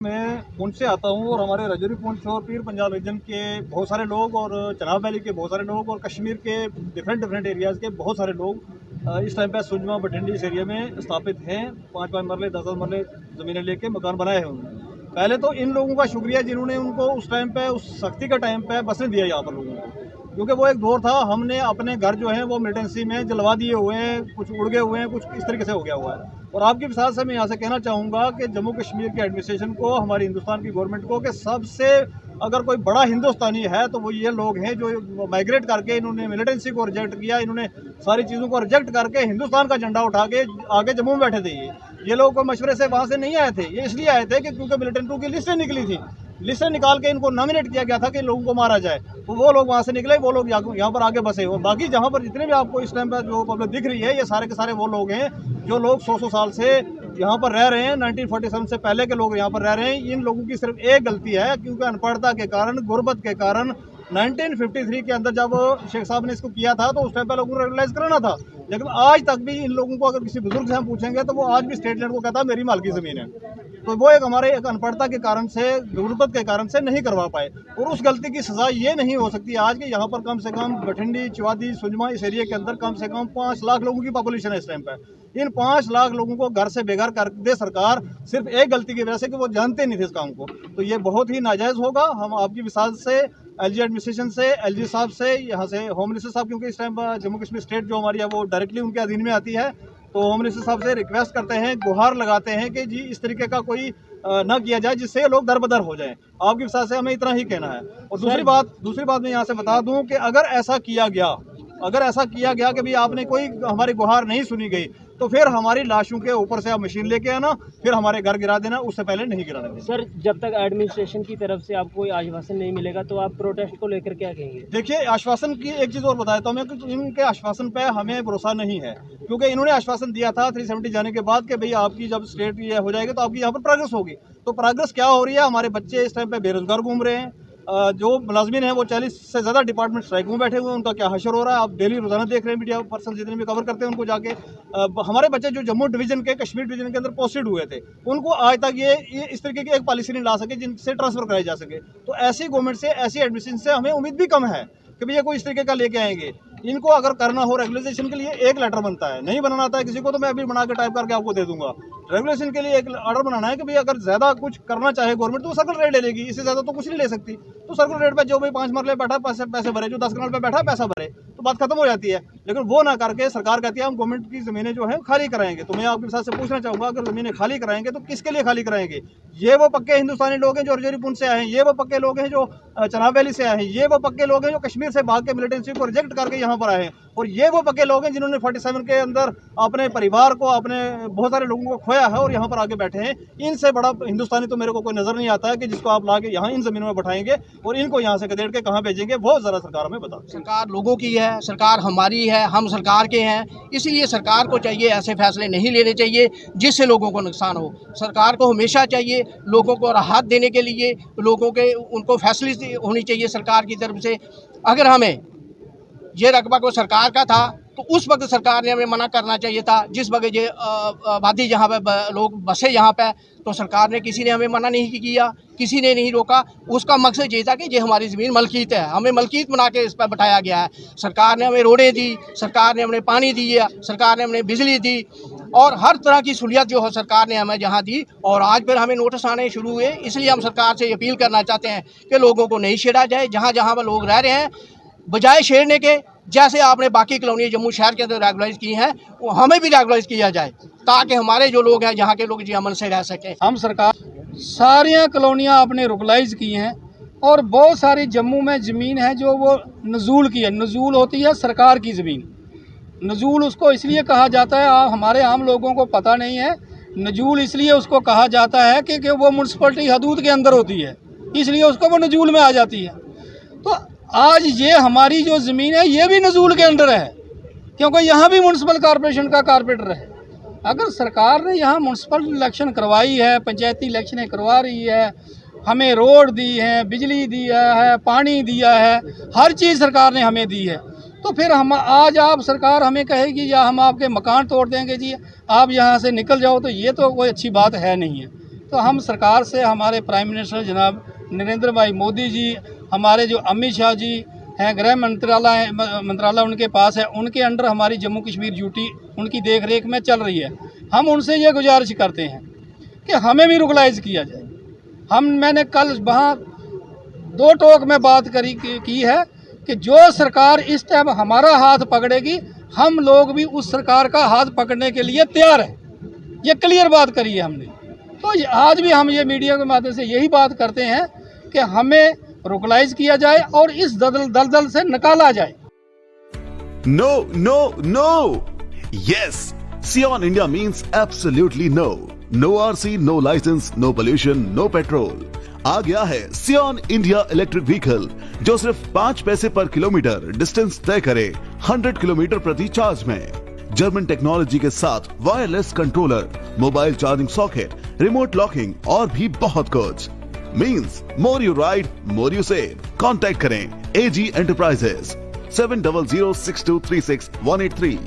मैं पुंछ से आता हूँ और हमारे रजौरी पुंछ और पीर पंजाब रीजन के बहुत सारे लोग और चनाब वैली के बहुत सारे लोग और कश्मीर के डिफरेंट एरियाज़ के बहुत सारे लोग इस टाइम पे सुजमा बठिंडी इस एरिया में स्थापित हैं। 5-5 मरले 10-10 मरले ज़मीनें लेके मकान बनाए हैं उन्होंने। पहले तो इन लोगों का शुक्रिया जिन्होंने उनको उस टाइम पे उस सख्ती का टाइम पे बसने दिया यहाँ पर लोगों को, क्योंकि वो एक दौर था। हमने अपने घर जो है वो मिलिटेंसी में जलवा दिए हुए हैं, कुछ उड़ गए हुए हैं, कुछ इस तरीके से हो गया हुआ है। और आपके साथ से मैं यहाँ से कहना चाहूँगा कि जम्मू कश्मीर के एडमिनिस्ट्रेशन को, हमारी हिंदुस्तान की गवर्नमेंट को, कि सबसे अगर कोई बड़ा हिंदुस्तानी है तो वो ये लोग हैं जो माइग्रेट करके इन्होंने मिलिटेंसी को रिजेक्ट किया, इन्होंने सारी चीज़ों को रिजेक्ट करके हिंदुस्तान का झंडा उठा के आगे जम्मू में बैठे थे। ये लोग को मशवरे से वहाँ से नहीं आए थे, ये इसलिए आए थे कि क्योंकि मिलिटेंटों की लिस्टें निकली थी, लिस्टें निकाल के इनको नॉमिनेट किया गया था कि लोगों को मारा जाए। तो वो लोग वहाँ से निकले, वो लोग यहाँ पर आगे बसे। और बाकी जहाँ पर जितने भी आपको इस टाइम पर जो पब्लिक दिख रही है, ये सारे के सारे वो लोग हैं जो लोग 100 साल से यहाँ पर रह रहे हैं। 1947 से पहले के लोग यहाँ पर रह रहे हैं। इन लोगों की सिर्फ एक गलती है, क्योंकि अनपढ़ता के कारण, गुर्बत के कारण 1953 के अंदर जब शेख साहब ने इसको किया था तो उस टाइम पर लोगों को रेगुलाइज कराना था। लेकिन आज तक भी इन लोगों को अगर किसी बुजुर्ग से हम पूछेंगे तो वो आज भी स्टेट लैंड को कहता है मेरी मालकी ज़मीन है। तो वो हमारे एक अनपढ़ता के कारण से, गुर्बत के कारण से नहीं करवा पाए। और उस गलती की सज़ा ये नहीं हो सकती आज कि यहाँ पर कम से कम बठिंडी, चुवादी, सुजमा इस एरिया के अंदर कम से कम 5 लाख लोगों की पॉपुलेशन है इस टाइम पर। इन 5 लाख लोगों को घर से बेघर कर दे सरकार, सिर्फ एक गलती की वजह से कि वो जानते नहीं थे इस काम को। तो ये बहुत ही नाजायज़ होगा। हम आपकी विसाल से, एलजी एडमिनिस्ट्रेशन से, एलजी साहब से, यहाँ से होम मिनिस्टर साहब, क्योंकि इस टाइम पर जम्मू कश्मीर स्टेट जो हमारी है वो डायरेक्टली उनके अधीन में आती है, तो होम मिनिस्टर साहब से रिक्वेस्ट करते हैं, गुहार लगाते हैं कि जी इस तरीके का कोई ना किया जाए जिससे लोग दरबदर हो जाएं। आपकी विसाल से हमें इतना ही कहना है। और दूसरी बात मैं यहाँ से बता दूँ कि अगर ऐसा किया गया कि भाई आपने कोई हमारी गुहार नहीं सुनी गई, तो फिर हमारी लाशों के ऊपर से आप मशीन लेके आना, फिर हमारे घर गिरा देना, उससे पहले नहीं गिराने देना। सर, जब तक एडमिनिस्ट्रेशन की तरफ से आपको कोई आश्वासन नहीं मिलेगा तो आप प्रोटेस्ट को लेकर क्या कहेंगे? देखिए, आश्वासन की एक चीज़ और बताया तो हमें कि इनके आश्वासन पे हमें भरोसा नहीं है, क्योंकि इन्होंने आश्वासन दिया था 370 जाने के बाद कि भाई आपकी जब स्टेट ये हो जाएगी तो आपकी यहाँ पर प्रोग्रेस होगी। तो प्रोग्रेस क्या हो रही है? हमारे बच्चे इस टाइम पे बेरोजगार घूम रहे हैं। जो मुलाजमीन हैं वो 40 से ज़्यादा डिपार्टमेंट स्ट्राइक में बैठे हुए हैं। उनका क्या हशर हो रहा है आप डेली रोजाना देख रहे हैं, मीडिया पर्सन जितने भी कवर करते हैं उनको जाके। हमारे बच्चे जो जम्मू डिवीज़न के, कश्मीर डिवीज़न के अंदर पोस्टेड हुए थे, उनको आज तक ये इस तरीके की एक पॉलिसी नहीं ला सके जिनसे ट्रांसफ़र कराई जा सके। तो ऐसी गवर्नमेंट से, ऐसी एडमिनिस्ट्रेशन से हमें उम्मीद भी कम है कि भैया कोई इस तरीके का लेके आएंगे। इनको अगर करना हो रेगुलेशन के लिए एक लेटर बनता है, नहीं बनाना आता है किसी को तो मैं अभी बना के टाइप करके आपको दे दूंगा। रेगुलेशन के लिए एक ऑर्डर बनाना है कि भाई अगर ज़्यादा कुछ करना चाहे गवर्नमेंट तो वो सर्कुलर रेट ले लेगी, इससे ज़्यादा तो कुछ नहीं ले सकती। तो सर्कुलर रेट पे जो भाई 5 मरले बैठा पैसे भरे, जो 10 कनाल पे बैठा पैसा भरे, तो बात खत्म हो जाती है। लेकिन वो ना करके सरकार कहती है हम गवर्नमेंट की ज़मीनें जो है खाली कराएंगे। तो मैं आपके साथ से पूछना चाहूँगा, अगर ज़मीनें खाली कराएंगे तो किसके लिए खाली कराएंगे? ये वो पक्के हिंदुस्तानी लोग हैं जो रजौरी पुंछ से आए हैं, ये वो पक्के लोग हैं जो चनाब वैली से आए हैं, ये वो पक्के लोग हैं जो कश्मीर से भाग के मिलिटेंसी को रिजेक्ट करके यहाँ पर आए हैं, और ये वो पक्के लोग हैं जिन्होंने 47 के अंदर अपने परिवार को, अपने बहुत सारे लोगों को खोया है और यहाँ पर आगे बैठे हैं। इनसे बड़ा हिंदुस्तानी तो मेरे को कोई नजर नहीं आता है कि जिसको आप लाके यहाँ इन जमीनों में बैठाएंगे और इनको यहाँ से खदेड़ के कहाँ भेजेंगे, वो जरा सरकार हमें बता। सरकार लोगों की है, सरकार हमारी है, हम सरकार के हैं, इसलिए सरकार को चाहिए ऐसे फैसले नहीं लेने चाहिए जिससे लोगों को नुकसान हो। सरकार को हमेशा चाहिए लोगों को राहत देने के लिए, लोगों के उनको फैसिलिटी होनी चाहिए सरकार की तरफ से। अगर हमें ये रकबा को सरकार का था तो उस वक्त सरकार ने हमें मना करना चाहिए था। जिस वक्त ये आबादी जहाँ पे लोग बसे यहाँ पे, तो सरकार ने, किसी ने हमें मना नहीं किया, किसी ने नहीं रोका। उसका मकसद ये था कि ये हमारी ज़मीन मलकीत है, हमें मलकीत बना के इस पर बैठाया गया है। सरकार ने हमें रोडें दी, सरकार ने हमें पानी दिया, सरकार ने हमें बिजली दी और हर तरह की सहूलियत जो है सरकार ने हमें जहाँ दी। और आज फिर हमें नोटिस आने शुरू हुए, इसलिए हम सरकार से अपील करना चाहते हैं कि लोगों को नहीं छेड़ा जाए। जहाँ जहाँ पर लोग रह रहे हैं, बजाय छेड़ने के, जैसे आपने बाकी कॉलोनी जम्मू शहर के अंदर रेगुलाइज की हैं, वो हमें भी रेगुलाइज किया जाए ताकि हमारे जो लोग हैं, यहाँ के लोग जी अमन से रह सकें। हम सरकार सारी कॉलोनियाँ आपने रेगुलाइज की हैं और बहुत सारी जम्मू में ज़मीन है जो वो नज़ूल की है। नज़ूल होती है सरकार की ज़मीन। नज़ूल उसको इसलिए कहा जाता है, हमारे आम लोगों को पता नहीं है। नज़ूल इसलिए उसको कहा जाता है कि वो म्यूनसिपलिटी हदूद के अंदर होती है, इसलिए उसको वो नज़ूल में आ जाती है। तो आज ये हमारी जो ज़मीन है ये भी नज़ूल के अंदर है, क्योंकि यहाँ भी म्यूनसिपल कॉरपोरेशन का कारपोरेटर है। अगर सरकार ने यहाँ म्यूनसिपल इलेक्शन करवाई है, पंचायती इलेक्शनें करवा रही है, हमें रोड दी है, बिजली दिया है, पानी दिया है, हर चीज़ सरकार ने हमें दी है, तो फिर हम आज आप सरकार हमें कहेगी या हम आपके मकान तोड़ देंगे जी, आप यहाँ से निकल जाओ, तो ये तो कोई अच्छी बात है नहीं है। तो हम सरकार से, हमारे प्राइम मिनिस्टर जनाब नरेंद्र भाई मोदी जी, हमारे जो अमित शाह जी हैं, गृह मंत्रालय उनके पास है, उनके अंडर हमारी जम्मू कश्मीर ड्यूटी उनकी देख रेख में चल रही है। हम उनसे ये गुजारिश करते हैं कि हमें भी रुगलाइज किया जाए। मैंने कल वहाँ 2 टोक में बात की है कि जो सरकार इस टाइम हमारा हाथ पकड़ेगी, हम लोग भी उस सरकार का हाथ पकड़ने के लिए तैयार हैं। ये क्लियर बात करी है हमने। तो आज भी हम ये मीडिया के माध्यम से यही बात करते हैं कि हमें रुगलाइज किया जाए और इस दलदल से निकाला जाए। No, no, no! Yes! Sion India means absolutely no. No RC, no license, no pollution, no petrol. आ गया है Sion India इलेक्ट्रिक व्हीकल, जो सिर्फ 5 पैसे पर किलोमीटर डिस्टेंस तय करे 100 किलोमीटर प्रति चार्ज में। जर्मन टेक्नोलॉजी के साथ wireless controller, mobile charging socket, remote locking और भी बहुत कुछ। Means more you ride, more you save. Contact करें AG एंटरप्राइजेस 7006236183।